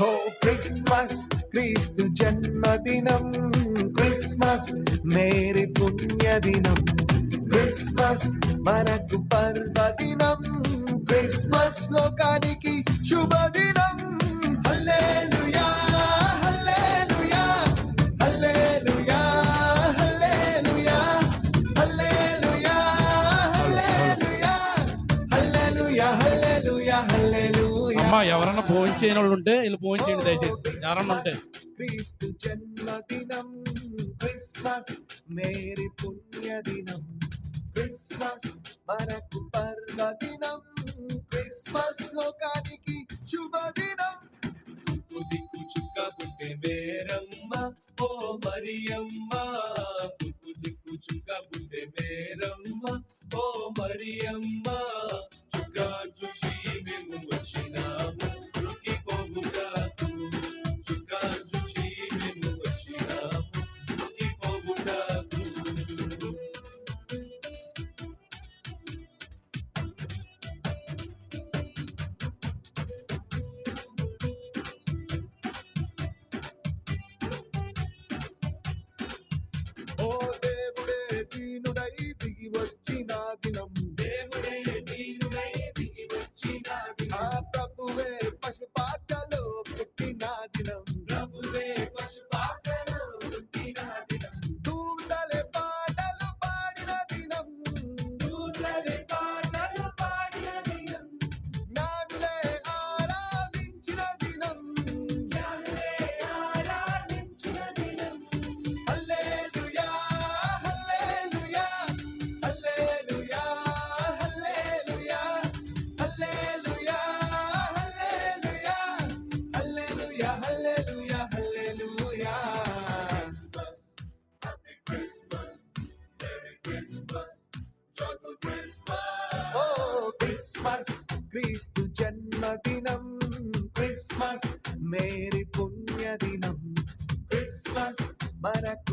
ఓ Christmas క్రీస్తు జన్మదినం, Christmas merry పుణ్యదినం, Christmas మనకు పర్వదినం, క్రిస్మస్ లోకానికి శుభదినం. హల్లెలూయా హల్లెలూయా హల్లెలూయా హల్లెలూయా హల్లెలూయా హల్లెలూయా హల్లెలూయా హల్లెలూయా హల్లెలూయా. అమ్మా ఎవరన్నా ఫోన్ చేయని వాళ్ళు ఉంటే వీళ్ళు ఫోన్ చేయండి దయచేసి, ఎవరన్నా ఉంటే. క్రీస్తు జన్మదినం, క్రిస్మస్ మేరీ పుణ్యదినం, క్రిస్మస్ మనకు పర్వదినం, క్రిస్మస్ లోకానికి శుభదినం. దిక్కు చుక్క పుట్టే మేరమ్మ ఓ మరియమ్మ, దిక్కు చుక్క పుట్టే మేరమ్మ ఓ మరియమ్మ, చుక్క చూసి మేము వచ్చినాము రుకి పోగుటాకు, చుక్క చూసి మేము వచ్చినాము రుకి పోగుటాకు. ఓ దేవుడే దీనుడై దిగి వచ్చిన దినం, దేవుడే దీనుడై దిగి వచ్చిన దినం, ఆ ప్రభువే పశుపాకలో పుట్టిన దినం, ప్రభువే పశుపాకలో పుట్టిన దినం, దూతలే పాటలు పాడిన దినం, దూతలే పాటలు పాడిన దినం, జ్ఞానులే ఆరాధించిన దినం, జ్ఞానులే ఆరాధించిన దినం. హల్లెలూయా హల్లెలూయా హల్లెలూయా హల్లెలూయా హల్లెలూయా హల్లెలూయా హల్లెలూయా హల్లెలూయా. ఓ క్రిస్మస్ క్రీస్తు జన్మదినం, క్రిస్మస్ మేరీ పుణ్యదినం, క్రిస్మస్ మనకు